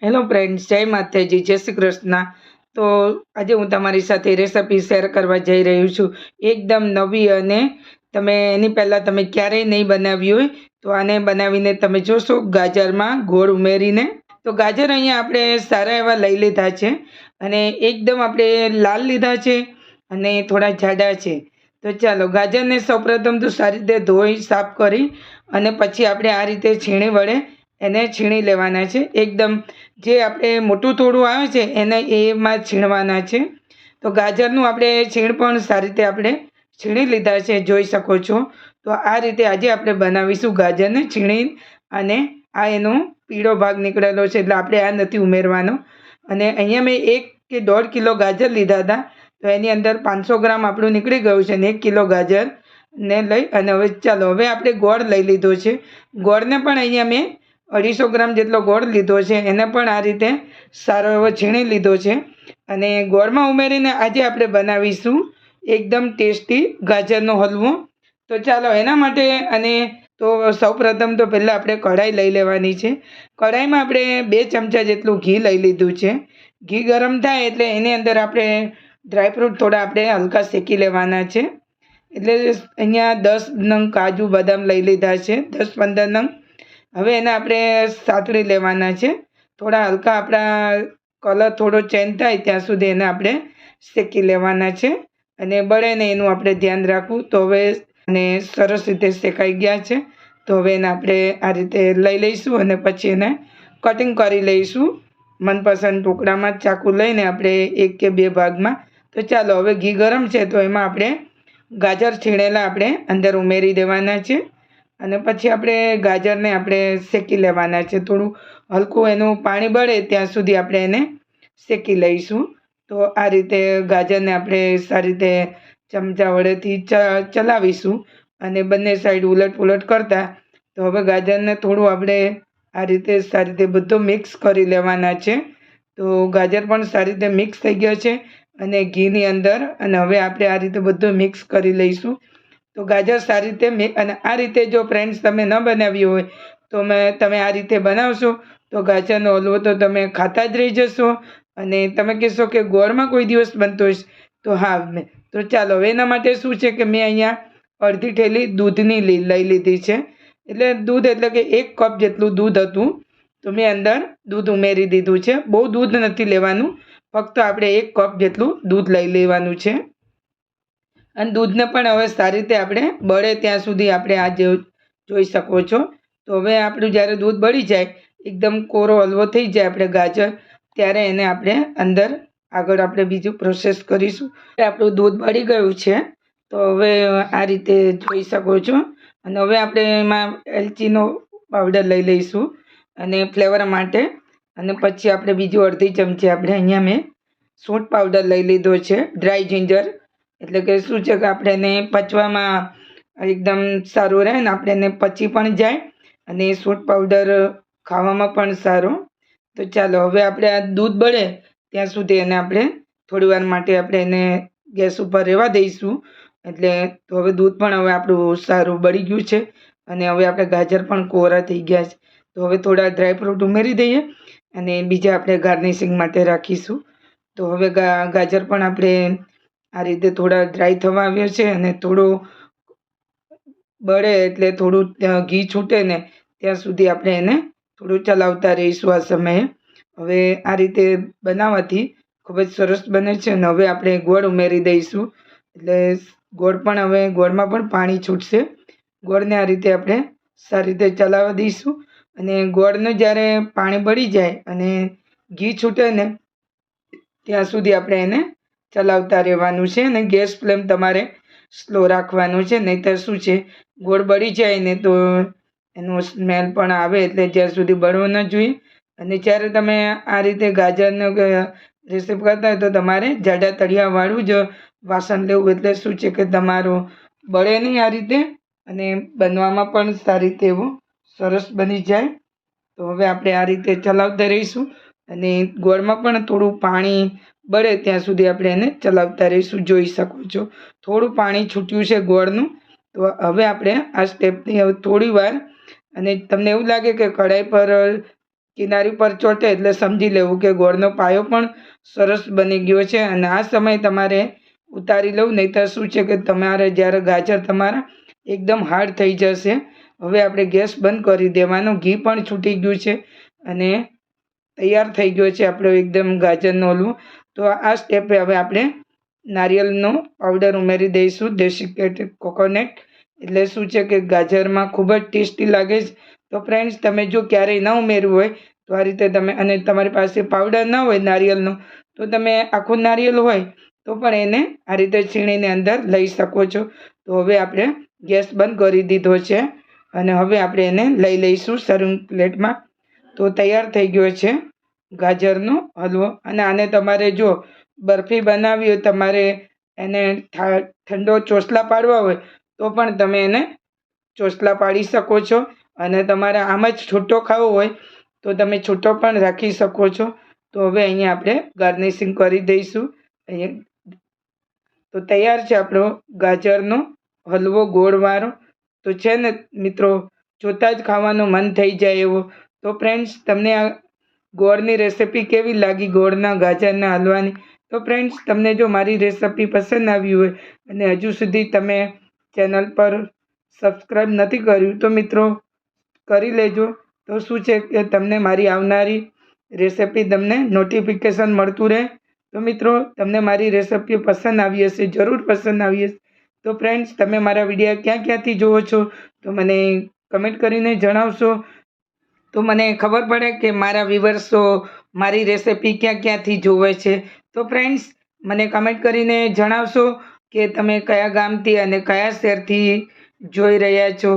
Hello friends, જય માતાજી, જય શ્રી કૃષ્ણ. તો આજે હું તમારી સાથે રેસિપી શેર કરવા જઈ રહ્યું છું. એકદમ નવી, અને તમે એની પહેલાં તમે ક્યારેય નહીં બનાવી હોય તો આને બનાવીને તમે જોશો, ગાજરમાં ગોળ ઉમેરીને. તો ગાજર અહીંયા આપણે સારા એવા લઈ લીધા છે, અને એકદમ આપણે લાલ લીધા છે અને થોડા જાડા છે. તો ચાલો ગાજરને સૌપ્રથમ તો સારી રીતે ધોઈ સાફ કરી અને પછી આપણે આ રીતે છીણી વડે એને છીણી લેવાના છે. એકદમ જે આપણે મોટું થોડું આવે છે એને એમાં છીણવાના છે. તો ગાજરનું આપણે છીણ પણ સારી રીતે આપણે છીણી લીધા છે, જોઈ શકો છો. તો આ રીતે આજે આપણે બનાવીશું ગાજરને છીણી, અને આ એનો પીળો ભાગ નીકળેલો છે એટલે આપણે આ નથી ઉમેરવાનો. અને અહીંયા મેં 1 કે 1.5 કિલો ગાજર લીધા હતા, તો એની અંદર 500 ગ્રામ આપણું નીકળી ગયું છે, અને 1 કિલો ગાજર ને લઈ અને હવે ચાલો હવે આપણે ગોળ લઈ લીધો છે. ગોળને પણ અહીંયા મેં 250 ગ્રામ જેટલો ગોળ લીધો છે, એને પણ આ રીતે સારો એવો છીણી લીધો છે. અને ગોળમાં ઉમેરીને આજે આપણે બનાવીશું એકદમ ટેસ્ટી ગાજરનો હલવો. તો ચાલો એના માટે, અને તો સૌપ્રથમ તો પહેલાં આપણે કઢાઈ લઈ લેવાની છે. કઢાઈમાં આપણે 2 ચમચા જેટલું ઘી લઈ લીધું છે. ઘી ગરમ થાય એટલે એની અંદર આપણે ડ્રાયફ્રૂટ થોડા આપણે હલકા શેકી લેવાના છે. એટલે અહીંયા 10 નંગ કાજુ બદામ લઈ લીધા છે, 10-15 નંગ. હવે એને આપણે સાતળી લેવાના છે. થોડા હલકા આપણા કલર થોડો ચેન્જ થાય ત્યાં સુધી એને આપણે શેકી લેવાના છે, અને બળે ને એનું આપણે ધ્યાન રાખવું. તો હવે અને સરસ રીતે શેકાઈ ગયા છે. તો હવે એને આપણે આ રીતે લઈ લઈશું અને પછી એને કટિંગ કરી લઈશું મનપસંદ ટુકડામાં. ચાકુ લઈને આપણે 1 કે 2 ભાગમાં. તો ચાલો હવે ઘી ગરમ છે તો એમાં આપણે ગાજર છીણેલા આપણે અંદર ઉમેરી દેવાના છે, અને પછી આપણે ગાજરને આપણે શેકી લેવાના છે. થોડું હલકું એનું પાણી બળે ત્યાં સુધી આપણે એને શેકી લઈશું. તો આ રીતે ગાજરને આપણે સારી રીતે ચમચા વડેથી ચલાવીશું, અને બંને સાઈડ ઉલટ પુલટ કરતા. તો હવે ગાજરને થોડું આપણે આ રીતે સારી રીતે બધું મિક્સ કરી લેવાના છે. તો ગાજર પણ સારી રીતે મિક્સ થઈ ગયો છે અને ઘીની અંદર, અને હવે આપણે આ રીતે બધું મિક્સ કરી લઈશું. તો ગાજર સારી રીતે અને આ રીતે જો ફ્રેન્ડ્સ તમે ન બનાવી હોય તો તમે આ રીતે બનાવશો તો ગાજરનો હલવો તો તમે ખાતા જ રહી જશો, અને તમે કહેશો કે ગોળમાં કોઈ દિવસ બનતો હશે. તો હા, તો ચાલો હવે એના માટે શું છે કે મેં અહીંયા અડધી થેલી દૂધની લઈ લીધી છે. એટલે દૂધ એટલે કે 1 કપ જેટલું દૂધ હતું, તો મેં અંદર દૂધ ઉમેરી દીધું છે. બહુ દૂધ નથી લેવાનું, ફક્ત આપણે 1 કપ જેટલું દૂધ લઈ લેવાનું છે. અને દૂધને પણ હવે સારી રીતે આપણે બળે ત્યાં સુધી આપણે આ જોઈ શકો છો. તો હવે આપણું જ્યારે દૂધ બળી જાય, એકદમ કોરો હલવો થઈ જાય આપણે ગાજર, ત્યારે એને આપણે અંદર આગળ આપણે બીજું પ્રોસેસ કરીશું. આપણું દૂધ બળી ગયું છે, તો હવે આ રીતે જોઈ શકો છો. અને હવે આપણે એમાં એલચીનો પાવડર લઈ લઈશું અને ફ્લેવર માટે. અને પછી આપણે બીજું અડધી ચમચી આપણે અહીંયા મેં સૂંઠ પાવડર લઈ લીધો છે, ડ્રાય જિંજર. એટલે કે શું છે કે આપણે એને પચવામાં એકદમ સારું રહે ને, આપણે એને પચી પણ જાય, અને સૂંઠ પાવડર ખાવામાં પણ સારો. તો ચાલો હવે આપણે આ દૂધ બળે ત્યાં સુધી એને આપણે થોડી વાર માટે આપણે એને ગેસ ઉપર રહેવા દઈશું. એટલે તો હવે દૂધ પણ હવે આપણું સારું બળી ગયું છે, અને હવે આપણે ગાજર પણ કોરા થઈ ગયા છે. તો હવે થોડા ડ્રાયફ્રૂટ ઉમેરી દઈએ, અને બીજા આપણે ગાર્નિશિંગ માટે રાખીશું. તો હવે ગાજર પણ આપણે આ રીતે થોડા ડ્રાય થવા આવ્યો છે, અને થોડું બળે એટલે થોડું ઘી છૂટે ને ત્યાં સુધી આપણે એને થોડું ચલાવતા રહીશું આ સમયે. હવે આ રીતે બનાવવાથી ખૂબ જ સરસ બને છે. અને હવે આપણે ગોળ ઉમેરી દઈશું, એટલે ગોળ પણ હવે ગોળમાં પણ પાણી છૂટશે. ગોળને આ રીતે આપણે સારી રીતે ચલાવવા દઈશું, અને ગોળનું જ્યારે પાણી બળી જાય અને ઘી છૂટે ને ત્યાં સુધી આપણે એને ચલાવતા રહેવાનું છે, અને ગેસ ફ્લેમ તમારે સ્લો રાખવાનું છે. નહીંતર શું છે, ગોળ બળી જાય ને તો એનું સ્મેલ પણ આવે, એટલે જ્યાં સુધી બળવો ન જોઈએ. અને જ્યારે તમે આ રીતે ગાજરનો રેસીપી કરતા હોય તો તમારે જાડા તળિયાવાળું જ વાસણ લેવું, એટલે શું છે કે તમારું બળે નહીં આ રીતે, અને બનવામાં પણ સારી રીતે એવું સરસ બની જાય. તો હવે આપણે આ રીતે ચલાવતા રહીશું, અને ગોળમાં પણ થોડું પાણી બળે ત્યાં સુધી આપણે એને ચલાવતા રહીશું. જોઈ શકો છો થોડું પાણી છૂટ્યું છે ગોળનું. તો હવે આપણે આ સ્ટેપની હવે થોડી વાર, અને તમને એવું લાગે કે કઢાઈ પર કિનારી પર ચોંટે એટલે સમજી લેવું કે ગોળનો પાયો પણ સરસ બની ગયો છે. અને આ સમયે તમારે ઉતારી લઉં, નહીંતર શું છે કે તમારે જ્યારે ગાજર તમારા એકદમ હાર્ડ થઈ જશે. હવે આપણે ગેસ બંધ કરી દેવાનો. ઘી પણ છૂટી ગયું છે અને તૈયાર થઈ ગયો છે આપણો એકદમ ગાજરનો હલવો. તો આ સ્ટેપે હવે આપણે નારિયેળનો પાવડર ઉમેરી દઈશું, ડેસિકેટેડ કોકોનટ. એટલે શું છે કે ગાજરમાં ખૂબ જ ટેસ્ટી લાગે છે. તો ફ્રેન્ડ્સ, તમે જો ક્યારેય ન ઉમેરવું હોય તો આ રીતે તમે, અને તમારી પાસે પાવડર ન હોય નારિયેળનો, તો તમે આખું નારિયેળ હોય તો પણ એને આ રીતે છીણીને અંદર લઈ શકો છો. તો હવે આપણે ગેસ બંધ કરી દીધો છે અને હવે આપણે એને લઈ લઈશું સર્વિંગ પ્લેટમાં. તો તૈયાર થઈ ગયો છે ગાજરનો હલવો. અને આને તમારે જો બરફી બનાવવી હોય, તમારે એને ઠંડો ચોસલા પાડવા હોય તો પણ તમે એને ચોસલા પાડી શકો છો. અને તમારે આમ જ છૂટો ખાવો હોય તો તમે છૂટો પણ રાખી શકો છો. તો હવે અહીંયા આપણે ગાર્નિશિંગ કરી દઈશું. અહીંયા તો તૈયાર છે આપણો ગાજરનો હલવો ગોળવાળો. તો છે ને મિત્રો, જોતાં જ ખાવાનું મન થઈ જાય એવો. તો ફ્રેન્ડ્સ, તમને આ ગોળની રેસિપી કેવી લાગી, ગોળના ગાજરના હલવાની? તો ફ્રેન્ડ્સ, તમને જો મારી રેસિપી પસંદ આવી હોય અને હજુ સુધી તમે ચેનલ પર સબસ્ક્રાઈબ નથી કર્યું તો મિત્રો કરી લેજો. તો શું છે કે તમને મારી આવનારી રેસિપી તમને નોટિફિકેશન મળતું રહે. તો મિત્રો, તમને મારી રેસિપી પસંદ આવી હશે, જરૂર પસંદ આવી હશે. તો ફ્રેન્ડ્સ, તમે મારા વિડીયો ક્યાં ક્યાંથી જુઓ છો તો મને કમેન્ટ કરીને જણાવશો, તો મને ખબર પડે કે મારા વ્યુઅર્સો મારી રેસિપી ક્યાં ક્યાંથી જોવે છે. તો ફ્રેન્ડ્સ, મને કમેન્ટ કરીને જણાવશો કે તમે કયા ગામથી અને કયા શહેરથી જોઈ રહ્યા છો.